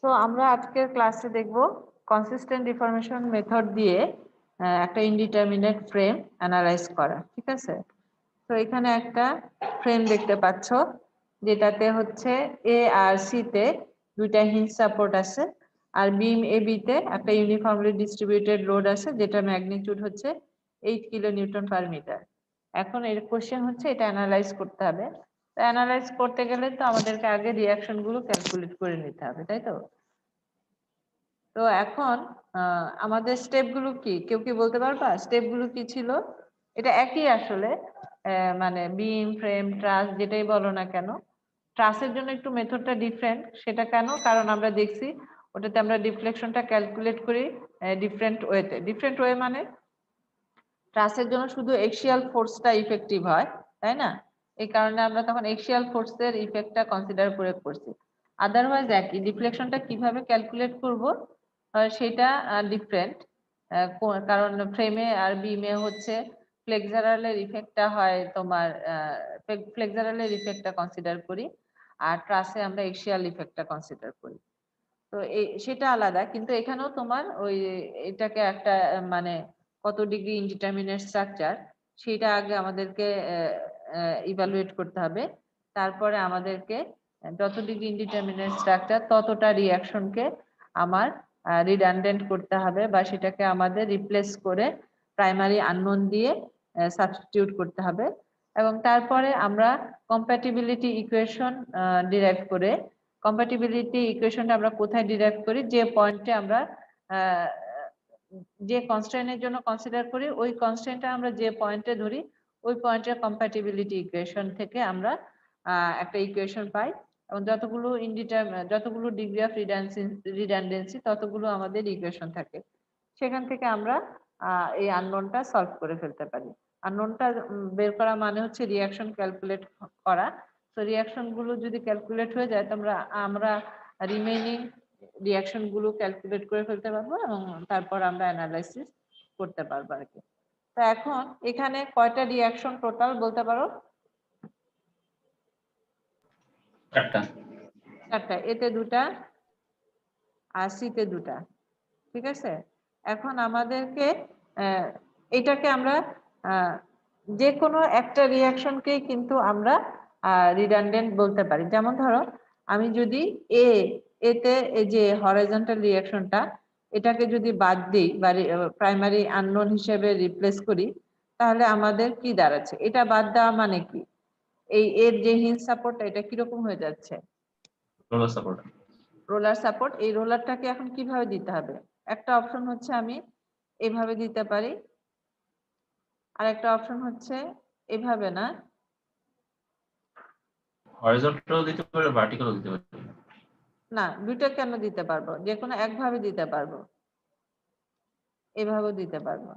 তো আমরা আজকের ক্লাসে দেখব কনসিস্টেন্ট ডিফরমেশন মেথড দিয়ে একটা ইনডিটারমিনেট ফ্রেম অ্যানালাইজ করা। ঠিক আছে, তো এখানে একটা ফ্রেম দেখতে পাচ্ছ যেটাতে হচ্ছে এ আর সি তে দুইটা হিঞ্জ সাপোর্ট আছে, আর বিম এ বি তে একটা ইউনিফর্মলি ডিস্ট্রিবিউটেড লোড আছে যেটা ম্যাগনিটিউড হচ্ছে 8 কিলো নিউটন পার মিটার। এখন এর কোশ্চেন হচ্ছে এটা অ্যানালাইজ করতে হবে। তো অ্যানালাইজ করতে গেলে তো আমাদেরকে আগে রিঅ্যাকশন গুলো ক্যালকুলেট করে নিতে হবে, তাই তো? তো এখন আমাদের স্টেপ গুলো কি, কেউ কি বলতে পারবা স্টেপ গুলো কি ছিল? এটা একই আসলে, মানে বিম ফ্রেম ট্রাস যেটাই বলো না কেন, ট্রাসের জন্য একটু মেথডটা ডিফারেন্ট। সেটা কেন? কারণ আমরা দেখছি ওটাতে আমরা ডিফ্লেকশনটা ক্যালকুলেট করি ডিফারেন্ট ওয়েতে। ডিফারেন্ট ওয়ে মানে ট্রাসের জন্য শুধু এক্সিয়াল ফোর্সটা ইফেক্টিভ হয়, তাই না? এই কারণে আমরা তখন এক্সিয়াল ফোর্সের ইফেক্টটা কনসিডার করে করছি। আদারওয়াইজ একই ডিফ্লেকশনটা কিভাবে ক্যালকুলেট করব সেটা ডিফারেন্ট, কারণ ফ্রেমে আর বিমে হচ্ছে ফ্লেক্সারালের ইফেক্টটা হয় তোমার, ফ্লেক্সারালের ইফেক্টটা কনসিডার করি, আর ট্রাসে আমরা এক্সিয়াল ইফেক্টটা কনসিডার করি। তো সেটা আলাদা, কিন্তু এখানেও তোমার ওই এটাকে একটা মানে কত ডিগ্রি ইনডিটারমিনেট স্ট্রাকচার সেটা আগে আমাদেরকে ইভালুয়েট করতে হবে। তারপরে আমাদেরকে যত ডিগ্রি ইনডিটারমিনেট স্ট্রাকচার ততটা রিঅ্যাকশনকে আমার রিডান্ডেন্ট করতে হবে, বা সেটাকে আমাদের রিপ্লেস করে প্রাইমারি আননোন দিয়ে সাবস্টিটিউট করতে হবে। এবং তারপরে আমরা কম্প্যাটিবিলিটি ইকুয়েশন ডিরাইভ করে, কম্প্যাটিবিলিটি ইকুয়েশনটা আমরা কোথায় ডিরাইভ করি? যে পয়েন্টে আমরা যে কনস্ট্যান্টের জন্য কনসিডার করি ওই কনস্ট্যান্টটা আমরা যে পয়েন্টে ধরি ওই পয়েন্টের কম্প্যাটিবিলিটি ইকুয়েশন থেকে আমরা একটা ইকুয়েশন পাই, এবং যতগুলো ডিগ্রি অফ রিডান্ডেন্সি ততগুলো আমাদের ইকুয়েশন থাকে। সেখান থেকে আমরা এই আননোনটা সলভ করে ফেলতে পারি। আননোনটা বের করা মানে হচ্ছে রিঅ্যাকশন ক্যালকুলেট করা। তো রিঅ্যাকশন গুলো যদি ক্যালকুলেট হয়ে যায় তোমরা আমরা রিমেইনিং রিঅ্যাকশন গুলো ক্যালকুলেট করে ফেলতে পারবো, এবং তারপর আমরা অ্যানালাইসিস করতে পারবো আর কি। তো এখন এখানে কয়টা রিঅ্যাকশন টোটাল বলতে পারো? চারটা। এতে দুটা আর সিতে দুটা। ঠিক আছে, এখন আমাদেরকে এটাকে আমরা যে কোনো একটা রিঅ্যাকশনকে কিন্তু আমরা রিডান্ডেন্ট বলতে পারি। যেমন ধরো আমি যদি এতে এই যে হরাইজন্টাল রিঅ্যাকশনটা এটাকে যদি বাদ দিই বা প্রাইমারি আননোন হিসেবে রিপ্লেস করি, তাহলে আমাদের কি দাঁড়াচ্ছে? এটা বাদ দেওয়া মানে কি? এর যে হিঞ্জ সাপোর্টটা এটা কিরকম হয়ে যাচ্ছে? Roller support. Roller support. এই রোলারটাকে এখন কিভাবে দিতে হবে? একটা অপশন হচ্ছে আমি এভাবে দিতে পারি, আর একটা অপশন হচ্ছে এভাবে না, হরিজন্টাল দিতে পারে, ভার্টিক্যালও দিতে পারে। না দুইটা কেন দিতে পারবো? যে কোনো একভাবে দিতে পারবো, এভাবেও দিতে পারবো,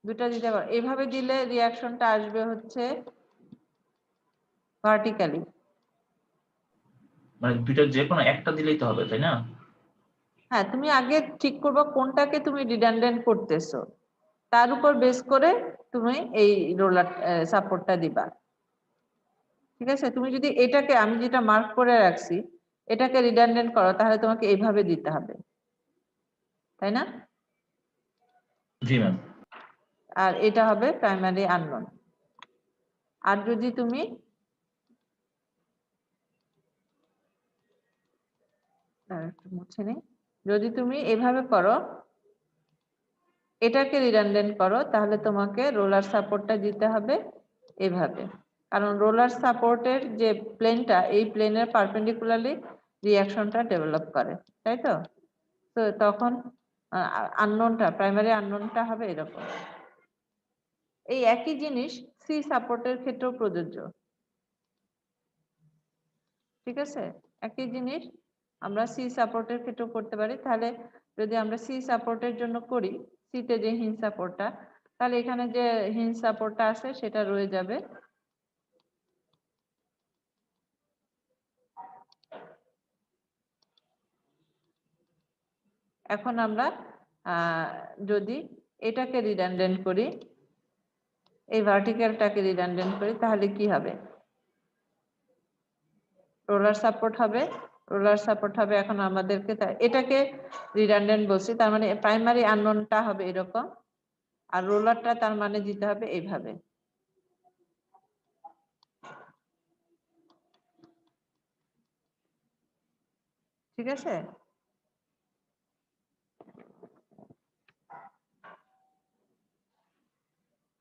দুটা দিতে পারবো। এভাবে দিলে রিঅ্যাকশনটা আসবে হচ্ছে ভার্টিক্যালি। মানে দুইটা যে কোনো একটা দিলেই তো হবে, তাই না? হ্যাঁ, তুমি আগে ঠিক করবে কোনটাকে তুমি রিডান্ডেন্ট করতেছো, তার উপর বেস করে তুমি এই রোলার সাপোর্টটা দিবা। ঠিক আছে, তুমি যদি এটাকে আমি যেটা মার্ক করে রাখছি এটাকে রিডান্ডেন্ট করো তাহলে তোমাকে এইভাবে দিতে হবে, তাই না? জি ম্যাম। আর এটা হবে প্রাইমারি আননোন। আর যদি তুমি মুছে নেই, যদি তুমি এভাবে করো এটাকে রিডান্ডেন্ট করো তাহলে তোমাকে রোলার সাপোর্টটা দিতে হবে এভাবে, কারণ রোলার সাপোর্টের যে প্লেনটা এই প্লেনের পারপেন্ডিকুলারলি রিঅ্যাকশনটা ডেভেলপ করে, তাই তো? তো তখন আননোনটা প্রাইমারি আননোনটা হবে এরকম। এই একই জিনিস সি সাপোর্টের ক্ষেত্রেও প্রযোজ্য। ঠিক আছে, একই জিনিস আমরা সি সাপোর্টের ক্ষেত্রেও করতে পারি। তাহলে যদি আমরা সি সাপোর্টের জন্য করি, সিতে যে হিঞ্জ সাপোর্টটা, তাহলে এখানে যে হিঞ্জ সাপোর্টটা আছে সেটা রয়ে যাবে। এখন আমরা যদি এটাকে রিডান্ডেন্ট করি, এই ভার্টিক্যালটাকে রিডান্ডেন্ট করি, তাহলে কি হবে? রোলার সাপোর্ট হবে, রোলার সাপোর্ট হবে এখন আমাদেরকে, এটাকে রিডান্ডেন্ট বলছি, তার মানে প্রাইমারি আননোনটা হবে এরকম, আর রোলারটা তার মানে দিতে হবে এইভাবে। ঠিক আছে?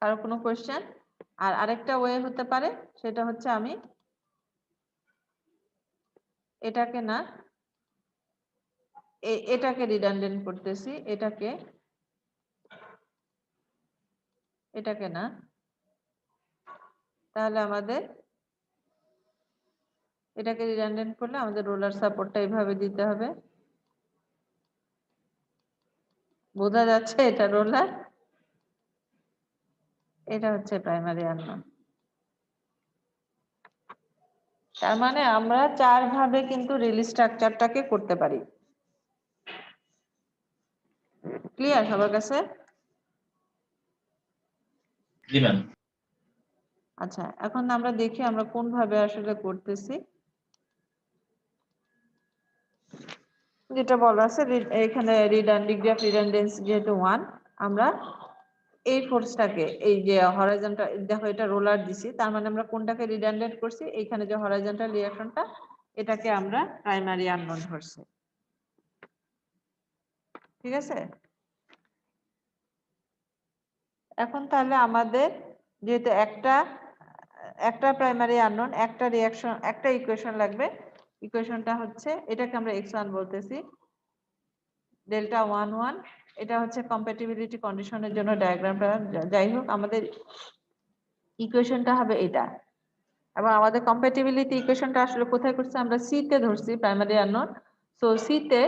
কারো কোনো কোয়েশ্চেন? আর আরেকটা ওয়ে হতে পারে, সেটা হচ্ছে আমি এটাকে না এটাকে রিডান্ডেন্ট করতেছি, এটাকে না, তাহলে আমাদের এটাকে রিডান্ডেন্ট করলে আমাদের রোলার সাপোর্টটা এইভাবে দিতে হবে। বোঝা যাচ্ছে এটা রোলার, এটা হচ্ছে প্রাইমারি আননোন। তার মানে আমরা 4 ভাবে কিন্তু রিলিজ স্ট্রাকচারটাকে করতে পারি। ক্লিয়ার সবার কাছে? জি ম্যাম। আচ্ছা, এখন আমরা দেখি আমরা কোন ভাবে আসলে করতেছি। যেটা বলা আছে এখানে ডিগ্রি অফ রিডান্ডেন্সি যেহেতু 1, আমরা এই ফোর্সটাকে, এই যে হরাইজন্টাল, দেখো এটা রোলার দিছি, তার মানে আমরা কোনটাকে রিডান্ডেন্ট করছি, এইখানে যে হরাইজন্টাল রিঅ্যাকশনটা, এটাকে আমরা প্রাইমারি আননোন ধরছি। ঠিক আছে? এখন তাহলে আমাদের যেহেতু একটা প্রাইমারি আননোন, একটা রিঅ্যাকশন, একটা ইকুয়েশন লাগবে। ইকুয়েশনটা হচ্ছে, এটাকে আমরা x1 বলতেছি, ডেল্টা 1 এটা হচ্ছে কম্প্যাটিবিলিটি কন্ডিশনের জন্য ডায়াগ্রামটা। যাই হোক, আমাদের ইকুয়েশনটা হবে এটা, এবং আমাদের কম্প্যাটিবিলিটি ইকুয়েশনটা আসলে কোথায় করছি, আমরা সি তে ধরছি প্রাইমারি আননোন। সো সি তে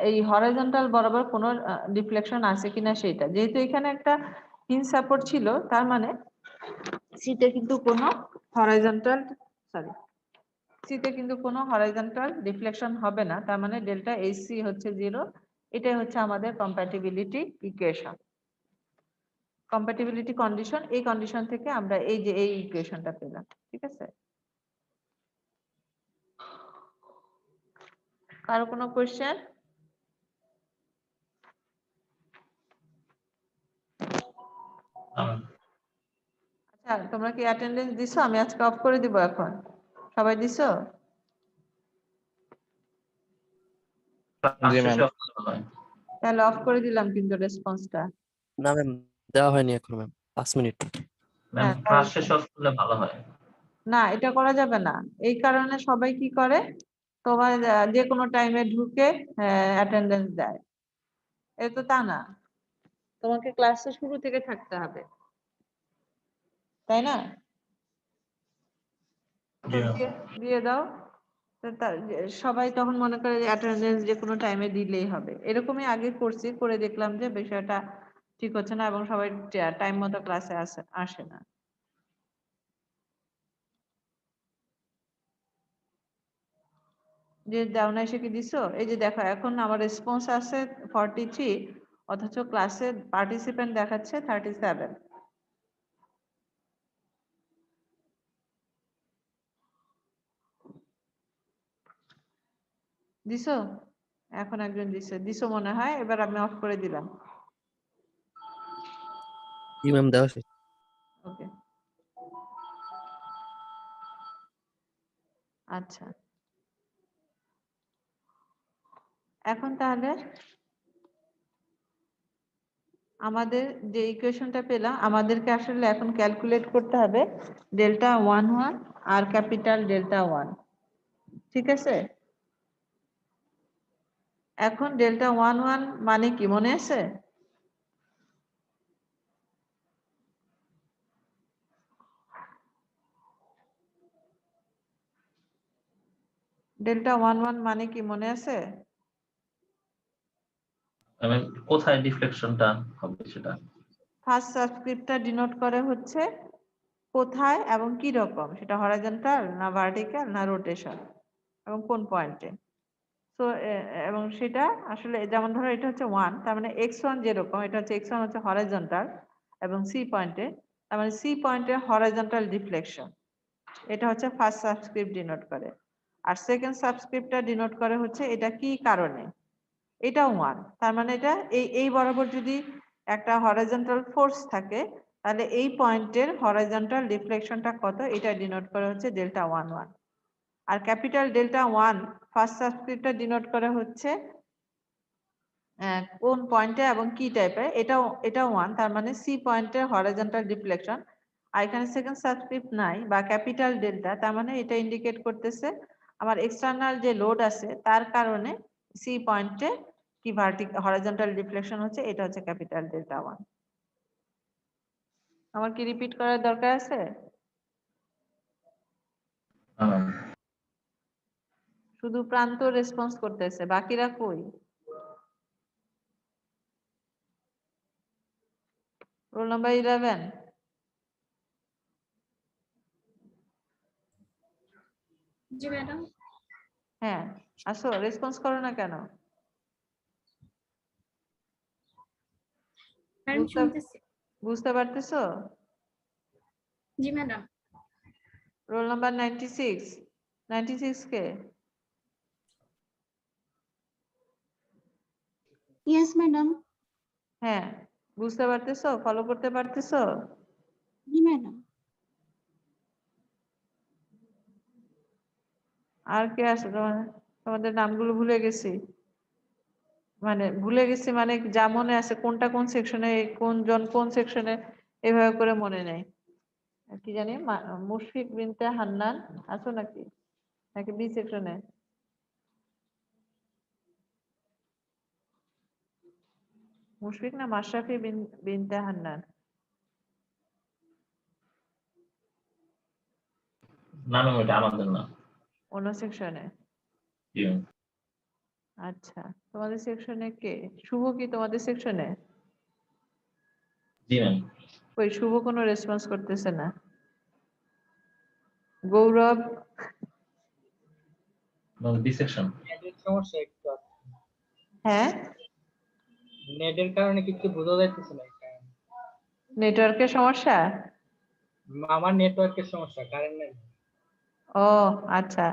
এই হরাইজন্টাল বরাবর কোনো ডিফ্লেকশন আছে কিনা সেটা, যেহেতু এখানে একটা হিঞ্জ সাপোর্ট ছিল, তার মানে সিতে কিন্তু কোনো হরাইজন্টাল ডিফ্লেকশন হবে না, তার মানে ডেল্টা এইচসি হচ্ছে 0। এটাই হচ্ছে আমাদের কম্প্যাটিবিলিটি ইকুয়েশন, কম্প্যাটিবিলিটি কন্ডিশন। এই কন্ডিশন থেকে আমরা এই যে এই ইকুয়েশনটা পেলাম। ঠিক আছে? কারো কোনো কোয়েশ্চেন? আচ্ছা, তোমরা কি অ্যাটেন্ডেন্স দিছো? আমি আজকে অফ করে দিব এখন। সবাই দিছো? জি ম্যাম। তাহলে অফ করে দিলাম কিন্তু রেসপন্সটা। না ম্যাম, দেওয়া হয়নি এখন ম্যাম, 5 মিনিট। ম্যাম ক্লাস শেষ করলে ভালো হয়। না, এটা করা যাবে না। এই কারণে সবাই কি করে, তোমার যে কোনো টাইমে ঢুকে অ্যাটেন্ডেন্স দেয়। এটা তো তা না, তোমাকে ক্লাসে শুরু থেকে থাকতে হবে, তাই না? তো দিয়ে দাও। তো সবাই তখন মনে করে যে অ্যাটেন্ডেন্স যে কোনো টাইমে দিলেই হবে। এরকমই আগে করছি, করে দেখলাম যে বিষয়টা ঠিক হচ্ছে না, এবং সবাই টাইম মতো ক্লাসে আসে না। যে দাও না, এসে কি দিছো? এই যে দেখো, এখন আমার রেসপন্স আছে 43, অথচ ক্লাসে পার্টিসিপেন্ট দেখাচ্ছে 37। দিছো? এখন একজন দিছো মনে হয়। এবার আমি অফ করে দিলাম। জি ম্যাম, দেওয়া শেষ। ওকে, আচ্ছা। এখন তাহলে আমাদের যে ইকুয়েশনটা পেলাম, আমাদেরকে আসলে এখন ক্যালকুলেট করতে হবে ডেল্টা 1 আর ক্যাপিটাল ডেল্টা 1। ঠিক আছে? এখন ডেল্টা 1 মানে কি মনে আছে? ডেল্টা 1 মানে কি মনে আছে? কোথায় ডিফ্লেকশনটা হবে সেটা। ফার্স্ট সাবস্ক্রিপ্টটা ডিনোট করে হচ্ছে কোথায় এবং কি রকম, সেটা হরাইজন্টাল না ভার্টিক্যাল না রোটেশন, এবং কোন পয়েন্টে। তো এবং সেটা আসলে যেমন ধরো এটা হচ্ছে 1, তার মানে x1 যেরকম, এটা হচ্ছে x1 হচ্ছে হরাইজন্টাল এবং সি পয়েন্টে, তার মানে সি পয়েন্টে হরাইজন্টাল ডিফ্লেকশন, এটা হচ্ছে ফার্স্ট সাবস্ক্রিপ্ট ডিনোট করে। আর সেকেন্ড সাবস্ক্রিপ্টটা ডিনোট করে হচ্ছে এটা কি কারণে, এটাও 1। তার মানে এটা এই বরাবর যদি একটা হরাইজন্টাল ফোর্স থাকে তাহলে এই পয়েন্টের হরাইজন্টাল ডিফ্লেকশনটা কত এটা ডিনোট করে হচ্ছে ডেল্টা 1 1। আর ক্যাপিটাল ডেল্টা 1 ফার্স্ট সাবস্ক্রিপ্টটা ডিনোট করে হচ্ছে কোন পয়েন্টে এবং কি টাইপের, এটাও 1। তার মানে সি পয়েন্টের হরাইজন্টাল ডিফ্লেকশন। আর এখানে সেকেন্ড সাবস্ক্রিপ্ট নাই বা ক্যাপিটাল ডেল্টা, তার মানে এটা ইন্ডিকেট করতেছে আমার এক্সটার্নাল যে লোড আছে তার কারণে সি পয়েন্টে কি হরাইজন্টাল ডিফ্লেকশন হচ্ছে, এটা হচ্ছে ক্যাপিটাল ডেল্টা 1। আমার কি রিপিট করার দরকার আছে? শুধু প্রান্ত রেসপন্স করতেছে, বাকিরা কই? Roll number 11। জি ম্যাডাম। হ্যাঁ আসো, রেসপন্স করো না কেন? ম্যাডাম শুনতেছি। বুঝতে পারতেছো? জি ম্যাডাম। Roll number 96। 96 কে? Yes madam. হ্যাঁ বুঝতে পারতেছো, ফলো করতে পারতেছো? জি ম্যাডাম। আর কে আছে তোমাদের নামগুলো ভুলে গেছি, মানে ভুলে গেছি মানে যা মনে আছে কোনটা কোন সেকশনে, কোন জন কোন সেকশনে এভাবে করে মনে নেই। কি জানি মুশফিক বিনতে হান্নান আছো নাকি, নাকি বি সেকশনে? মুশফিক না মাশরাফি বিনতে হান্নান? না ম্যাম, ওটা আমাদের না। অন্য সেকশনে? জি ম্যাম। আচ্ছা তোমাদের সেকশনে কে? শুভ কি তোমাদের সেকশনে? জি ম্যাম। ওই শুভ কোনো রেসপন্স করতেছে না। গৌরব? B section. নেটের সমস্যা একটু আছে। হ্যাঁ নেটের কারণে কিছু বোঝা যাইতেছে না। নেটওয়ার্কের সমস্যা? আমার নেটওয়ার্কের সমস্যা, কারেন্ট নেই। ও আচ্ছা,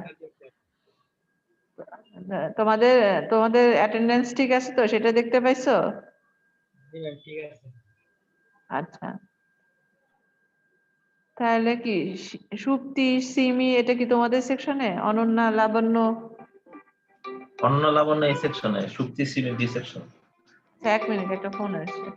তোমাদের তোমাদের অ্যাটেন্ডেন্স ঠিক আছে তো, সেটা দেখতে পাইছো? জি ম্যাম, ঠিক আছে। আচ্ছা তাহলে কি সুপ্তি সিমি এটা কি তোমাদের সেকশনে? অনন্যা লাবণ্য? অন্য লাবণ্য এই সেকশনে, সুপ্তি সিমি বি সেকশন। এক মিনিট একটা ফোন আসছে।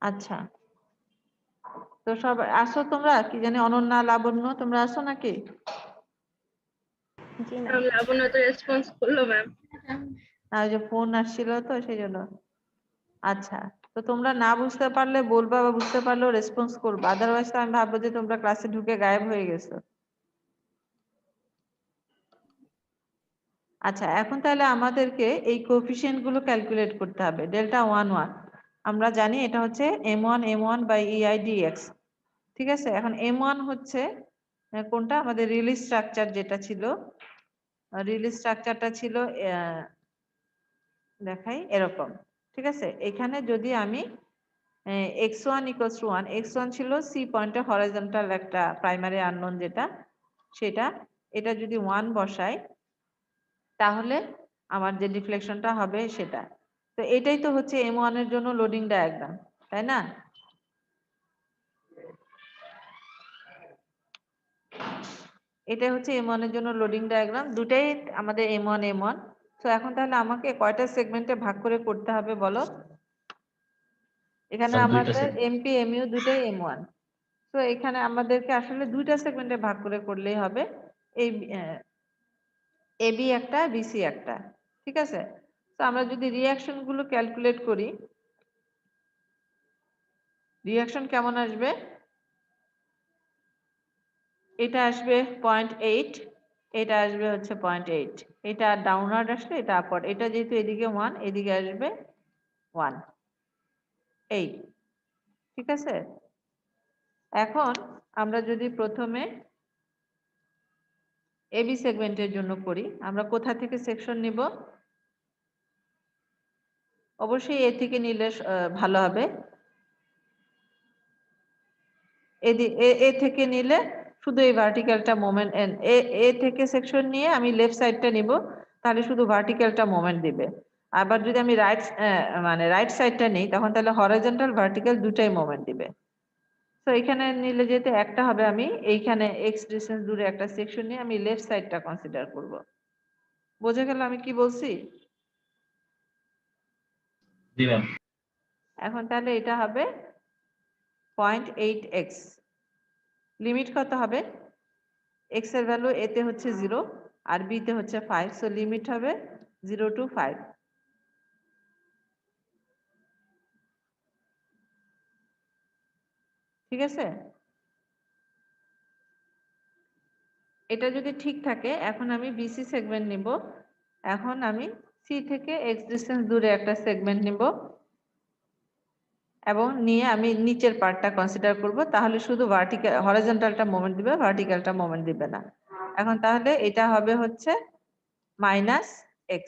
আচ্ছা তো সব আসো তোমরা, কি জানি অনন্যা লাবণ্য তোমরা আসো নাকি? জি ম্যাম। লাবণ্য তো রেসপন্স করলো ম্যাম। না ওই যে ফোন আসছিল তো সেই জন্য। আচ্ছা তো তোমরা না বুঝতে পারলে বলবা, বা বুঝতে পারলেও রেসপন্স করবা, আদারওয়াইজ তো আমি ভাববো যে তোমরা ক্লাসে ঢুকে গায়েব হয়ে গেছো। আচ্ছা এখন তাহলে আমাদেরকে এই কোএফিসিয়েন্ট গুলো ক্যালকুলেট করতে হবে। ডেল্টা 1 1 আমরা জানি এটা হচ্ছে m1 m1 বাই EIdx, ঠিক আছে? এখন m1 হচ্ছে কোনটা, আমাদের রিলিজ স্ট্রাকচার যেটা ছিল, রিলিজ স্ট্রাকচারটা ছিল দেখাই এরকম, ঠিক আছে? এখানে যদি আমি x1 ইকুয়ালস টু 1, x1 ছিল সি পয়েন্টে হরাইজন্টাল একটা প্রাইমারি আননোন যেটা, সেটা এটা যদি 1 বসাই তাহলে আমার যে ডিফ্লেকশনটা হবে সেটা। তো এটাই তো হচ্ছে m1 এর জন্য লোডিং ডায়াগ্রাম, তাই না? এটা হচ্ছে m1 এর জন্য লোডিং ডায়াগ্রাম, দুটাই আমাদের m1 m1। তো এখন তাহলে আমাকে কয়টা সেগমেন্টে ভাগ করে করতে হবে বলো? এখানে স্যার, দুইটা আমাদের সেগমেন্ট। এমপি এমইউ দুটাই m1, তো এখানে আমাদেরকে আসলে দুইটা সেগমেন্টে ভাগ করে করলেই হবে। এই এবি একটা বিসি একটা, ঠিক আছে? তো আমরা যদি রিঅ্যাকশন গুলো ক্যালকুলেট করি, রিঅ্যাকশন কেমন আসবে? এটা আসবে 0.8, এটা আসবে হচ্ছে 0.8, এটা ডাউনওয়ার্ড আসলে এটা আপওয়ার্ড, এটা যেহেতু এদিকে 1 এদিকে আসবে 1, এই ঠিক আছে? এখন আমরা যদি প্রথমে এবি সেগমেন্টের জন্য করি, আমরা কোথা থেকে সেকশন নিব? অবশ্যই এ থেকে নিলে ভালো হবে। এ থেকে নিলে শুধু এই ভার্টিক্যালটা মোমেন্ট, এ থেকে সেকশন নিয়ে আমি লেফট সাইডটা নিব, তাহলে শুধু ভার্টিক্যালটা মোমেন্ট দিবে। আবার যদি আমি রাইট সাইডটা নিই, তখন তাহলে হরাইজন্টাল ভার্টিক্যাল দুটাই মোমেন্ট দিবে। তো এখানে নিলে যেহেতু একটা হবে, আমি এইখানে এক্স ডিসটেন্স দূরে একটা সেকশন নিয়ে আমি লেফট সাইডটা কনসিডার করব। বোঝা গেল আমি কি বলছি? জি ম্যাম। এখন তাহলে এটা হবে 0.8x, লিমিট কত হবে? x এর ভ্যালু a তে হচ্ছে 0 আর b তে হচ্ছে 5, সো লিমিট হবে 0 to 5। ঠিক আছে? এটা যদি ঠিক থাকে, এখন আমি বিসি সেগমেন্ট নিব। এখন আমি সি থেকে এক্স ডিসটেন্স দূরে একটা সেগমেন্ট নিব এবং নিয়ে আমি নিচের পার্টটা কনসিডার করব, তাহলে শুধু ভার্টিক্যাল হরাইজন্টালটা মোমেন্ট দিবে, ভার্টিক্যালটা মোমেন্ট দিবে না। এখন তাহলে এটা হবে হচ্ছে -x,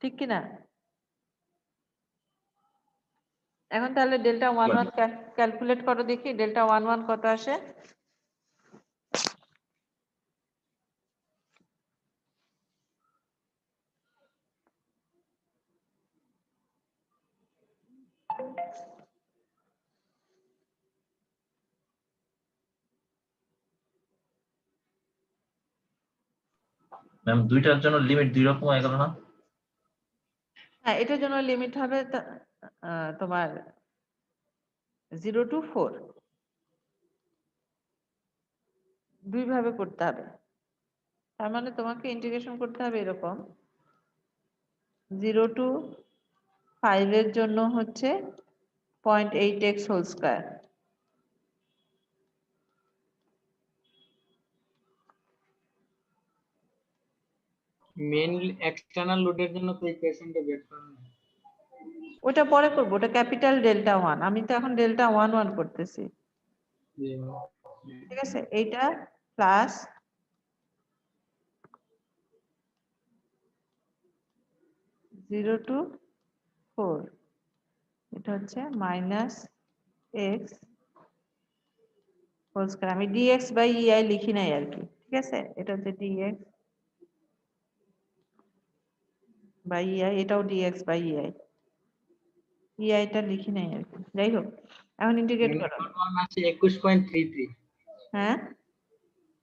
ঠিক কি না? এখন তাহলে ডেল্টা 11 ক্যালকুলেট করো দেখি, ডেল্টা 11 কত আসে? ম্যাম দুইটার জন্য লিমিট দুই রকম হয়ে গেল না? হ্যাঁ, এটার জন্য লিমিট হবে তোমার 0 to 4, দুই ভাবে করতে হবে। তার মানে তোমাকে ইন্টিগ্রেশন করতে হবে এরকম, 0 to 5 এর জন্য হচ্ছে 0.8x whole square, mainly external লোডের জন্য তো ইকুয়েশনটা বের করুন। ওটা পরে করবো, ওটা ক্যাপিটাল ডেল্টা 1, আমি তো এখন ডেল্টা 11 করতেছি। জি ঠিক আছে? এইটা প্লাস 0 to 4, এটা হচ্ছে -x হোল স্কয়ার, আমি dx বাই ei লিখি নাই আর কি। ঠিক আছে? এটা হচ্ছে dx বাই ei, এটাও dx বাই ei, ei টা লিখি নাই আর কি। যাই হোক, এখন ইন্টিগ্রেট করো। 1 আছে 21.33, হ্যাঁ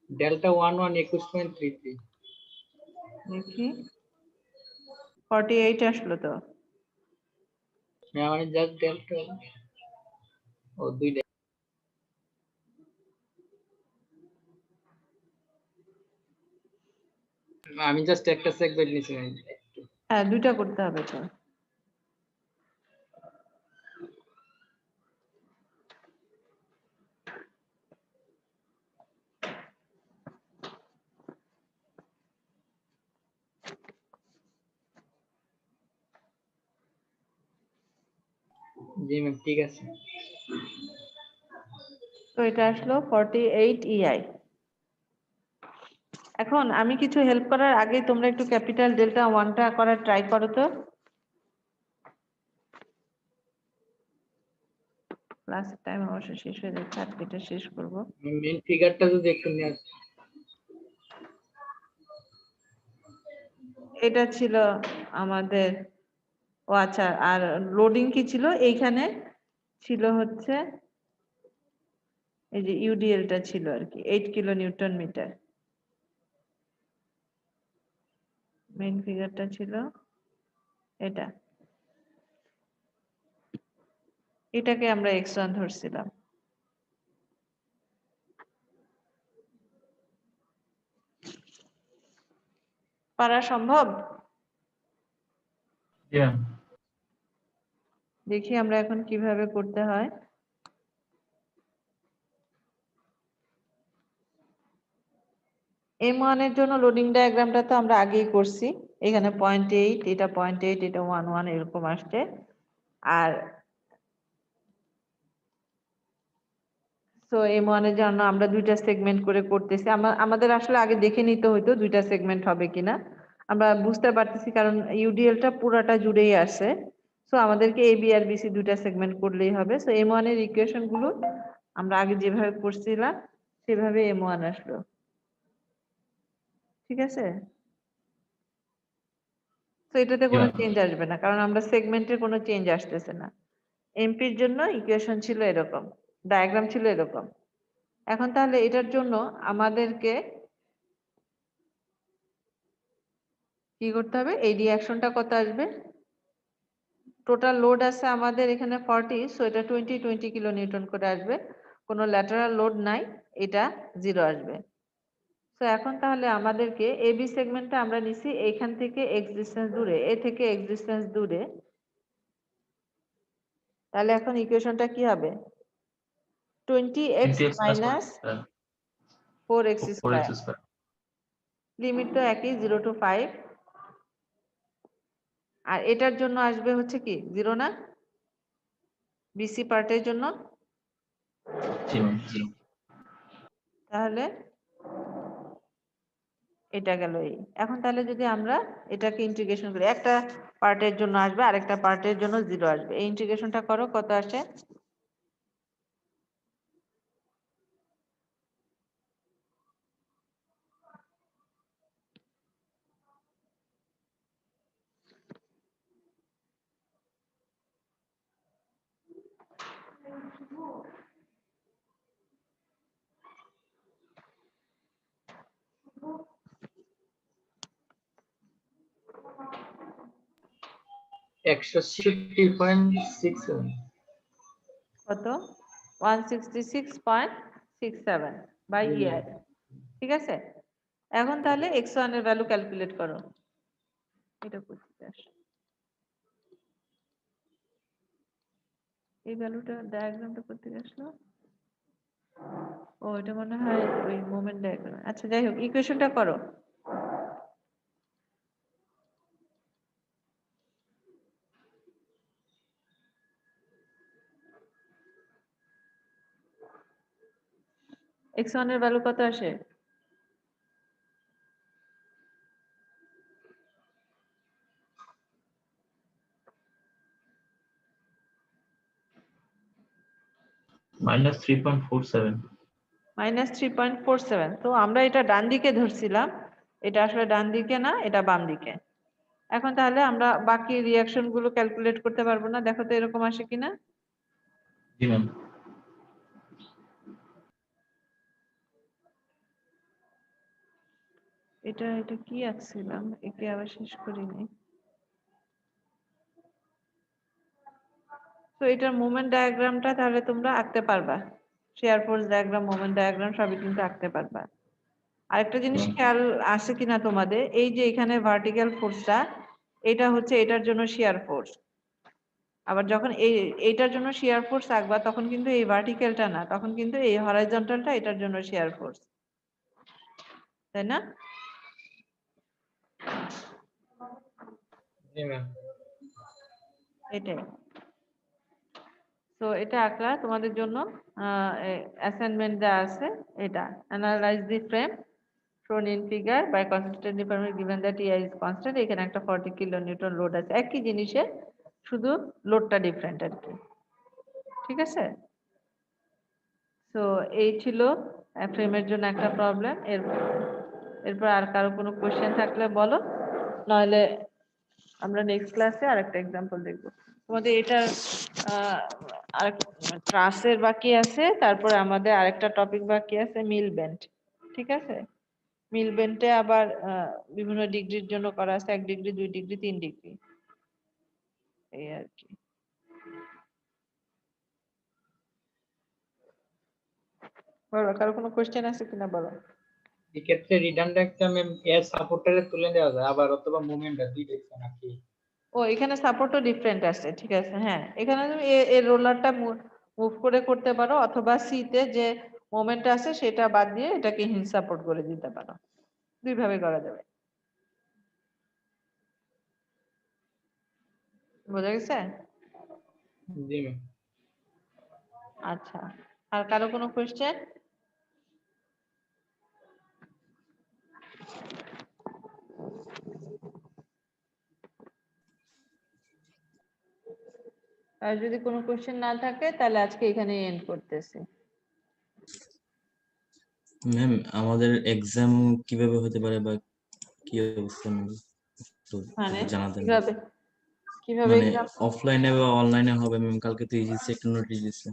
ডেল্টা 11 21.33। দেখি 48 আসলো তো। হ্যাঁ মানে জাস্ট ডেল্টা ও দুইটা। আমি জাস্ট একটা সেগমেন্ট নিছি। হ্যাঁ, দুইটা করতে হবে তো। জি ম্যাম ঠিক আছে। তো এটা আসলো 48 ei। এখন আমি কিছু হেল্প করার আগে তোমরা একটু ক্যাপিটাল ডেল্টা 1টা করার ট্রাই করো তো। ক্লাসের টাইম অবশ্য শেষ হয়ে যাচ্ছে, আজকে এটা শেষ করব। মেইন ফিগারটা যদি একটু নিয়ে আসি। এটা ছিল আমাদের, ও আচ্ছা, আর লোডিং কি ছিল এইখানে? ছিল হচ্ছে এই যে ইউডিএলটা ছিল আর কি, 8 কিলো নিউটন মিটার। মেইন ফিগারটা ছিল এটা, এটাকে আমরা x1 ধরছিলাম। পারা সম্ভব? জি ম্যাম। দেখি আমরা এখন কিভাবে করতে হয়। M1 এর জন্য লোডিং ডায়াগ্রামটা তো আমরা আগেই করছি। এখানে 0.8, এটা 0.8, এটা 1 এরকম আসছে। আর তো M1 এর জন্য আমরা দুইটা সেগমেন্ট করে করতেছি। আমাদের আসলে আগে দেখে নিতে হইতো দুইটা সেগমেন্ট হবে কিনা। আমরা বুঝতে পারতেছি কারণ ইউডিএলটা পুরাটা জুড়েই আসে। সো আমাদেরকে AB আর BC দুইটা সেগমেন্ট করলেই হবে। সো M1 এর ইকুয়েশন গুলো আমরা আগে যেভাবে করছিলাম সেভাবে M1 আসলো। ঠিক আছে? তো এটাতে কোনো Yeah. চেঞ্জ আসবে না কারণ আমরা সেগমেন্টের কোনো চেঞ্জ আসতেছে না। এমপির জন্য ইকুয়েশন ছিল এরকম, ডায়াগ্রাম ছিল এরকম। এখন তাহলে এটার জন্য আমাদেরকে কি করতে হবে? এই রিঅ্যাকশনটা কত আসবে? টোটাল লোড আছে আমাদের এখানে 40, সো এটা 20 কিলো নিউটন করে আসবে। কোনো ল্যাটারাল লোড নাই, এটা 0 আসবে। তো এখন তাহলে আমাদেরকে এবি সেগমেন্টটা আমরা নিছি এইখান থেকে এক্স ডিসটেন্স দূরে, এ থেকে এক্স ডিসটেন্স দূরে। তাহলে এখন ইকুয়েশনটা কি হবে? 20x 20x minus 4x 4x square. Square. Limit তো একই, 0 to 5। আর এটার জন্য আসবে হচ্ছে কি 0 না? বিসি পার্টের জন্য। জি ম্যাম, জি। তাহলে এটা গেল এই। এখন তাহলে যদি আমরা এটাকে ইন্টিগ্রেশন করি, একটা পার্টের জন্য আসবে আরেকটা পার্টের জন্য 0 আসবে। এই ইন্টিগ্রেশনটা করো, কত আসে? কত? 166.67 বাই ইয়ার। ঠিক আছে? এখন তাহলে x1 এর ভ্যালু ক্যালকুলেট করো। এটা করতে আসো। এই ভ্যালুটা ডায়াগ্রামটা করতে আসলো। ও এটা মনে হয় ওই মোমেন্ট ডায়াগ্রাম। আচ্ছা যাই হোক, ইকুয়েশনটা করো। x1 এর ভ্যালু কত আসে? -3.47। -3.47। তো আমরা এটা ডান দিকে ধরছিলাম, এটা আসলে ডান দিকে না, এটা বাম দিকে। এখন তাহলে আমরা বাকি রিঅ্যাকশন গুলো ক্যালকুলেট করতে পারবো না? দেখো তো এরকম আসে কিনা। জি ম্যাম। এটা এটা কি আঁকছিলাম, একে আবার শেষ করিনি। তো এটার মোমেন্ট ডায়াগ্রামটা তাহলে তোমরা আঁকতে পারবা। Share force diagram, moment diagram সবই কিন্তু আঁকতে পারবা। আরেকটা জিনিস খেয়াল আসে কিনা তোমাদের, এই যে এখানে ভার্টিক্যাল ফোর্সটা, এটা হচ্ছে এটার জন্য শিয়ার ফোর্স। আবার যখন এইটার জন্য শিয়ার ফোর্স আঁকবা তখন কিন্তু এই ভার্টিক্যালটা না, তখন কিন্তু এই হরাইজন্টালটা এটার জন্য শিয়ার ফোর্স, তাই না? জি ম্যাম। এটাই। তো এটা আঁকলা তোমাদের জন্য অ্যাসাইনমেন্ট দেওয়া আছে। এটা analyse the frame shown in figure by consistent deformation given that TI is constant। এখানে একটা 40 কিলো নিউটন লোড আছে, একই জিনিসে শুধু লোডটা ডিফারেন্ট আর কি। ঠিক আছে? তো এই ছিল ফ্রেমের জন্য একটা প্রবলেম। এরপর আর কারো কোনো কোশ্চেন থাকলে বলো, নইলে আমরা নেক্সট ক্লাসে আরেকটা এক্সাম্পল দেখবো। তোমাদের এটা আরেক ট্রাসের বাকি আছে, তারপরে আমাদের আরেকটা টপিক বাকি আছে মিল বেন্ড। ঠিক আছে? মিল বেন্ডে আবার বিভিন্ন ডিগ্রির জন্য করা আছে, 1 ডিগ্রি 2 ডিগ্রি 3 ডিগ্রি, এই আর কি। বলো, কারো কোনো কোশ্চেন আছে কিনা বলো। এক্ষেত্রে রিডান্ডেন্টটা ম্যাম এর সাপোর্টারে তুলে দেওয়া যায়, আবার অথবা মুভমেন্টটা দুইটা নাকি? ও এখানে সাপোর্টও ডিফারেন্ট আছে, ঠিক আছে। হ্যাঁ, এখানে তুমি এর রোলারটা মুভ করে করতে পারো, অথবা সি তে যে মোমেন্ট আছে সেটা বাদ দিয়ে এটাকে হিল সাপোর্ট করে দিতে পারো। দুই ভাবে করা যাবে। বোঝা গেছে? জি ম্যাম। আচ্ছা, আর কারো কোনো কোয়েশ্চেন? আর যদি কোনো কোয়েশ্চেন না থাকে তাহলে আজকে এখানে এন্ড করতেছি। ম্যাম আমাদের এক্সাম কিভাবে হতে পারে বা কি অবস্থা ম্যাম একটু মানে যদি জানাতেন। কিভাবে কিভাবে মানে এক্সাম? অফলাইনে বা অনলাইনে হবে ম্যাম? কালকে তো ইউজিসি একটা নোটিশ দিচ্ছে।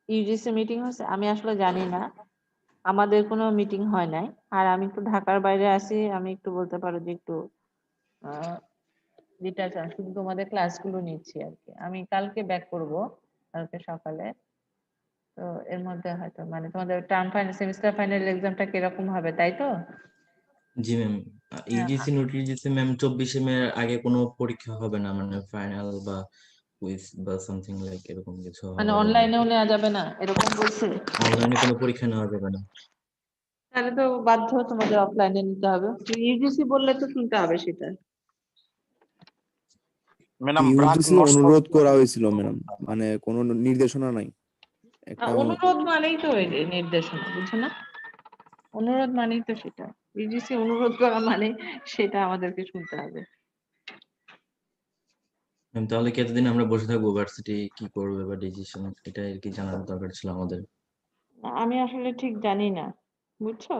ইউজিসি মিটিং হচ্ছে? আমি আসলে জানি না, আমাদের কোনো মিটিং হয় নাই। আর আমি একটু ঢাকার বাইরে আছি, আমি একটু বলতে পারো যে একটু ডিটাচ, শুধু তোমাদের ক্লাসগুলো নিচ্ছি আর কি। আমি কালকে ব্যাক করব, কালকে সকালে। তো এর মধ্যে হয়তো মানে তোমাদের টার্ম ফাইনাল সেমিস্টার ফাইনাল এক্সামটা কিরকম হবে, তাই তো? জি ম্যাম, হ্যাঁ, ইউজিসি নোটিশ দিচ্ছে ম্যাম 24 মে আগে কোনো পরীক্ষা হবে না, মানে ফাইনাল বা কুইজ বা সামথিং লাইক এরকম কিছু মানে হবে না অনলাইনেও নাকি? নেওয়া যাবে না এরকম বলছে? অনলাইনে কোনো পরীক্ষা নেওয়া যাবে না। তাহলে তো বাধ্য তোমাদের অফলাইনে নিতে হবে। ইউজিসি বললে তো শুনতে হবে সেটা। ম্যাডাম ইউজিসি অনুরোধ করা হয়েছিল ম্যাডাম, মানে কোনো নির্দেশনা নাই একটা। অনুরোধ মানেই তো এই নির্দেশনা, বুঝছো না? অনুরোধ মানেই তো সেটা। ইউজিসি অনুরোধ করা মানে সেটা আমাদেরকে শুনতে হবে। ম্যাম তাহলে কি এতদিন আমরা বসে থাকবো, ভার্সিটি কি করবে বা ডিসিশন, এটা আর কি জানার দরকার ছিল আমাদের। আমি আসলে ঠিক জানি না, বুঝছো?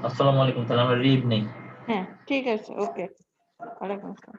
আসসালামু আলাইকুম, তাহলে আমরা লিভ নেই। হ্যাঁ ঠিক আছে, ওকে। ওয়ালাইকুম আসসালাম।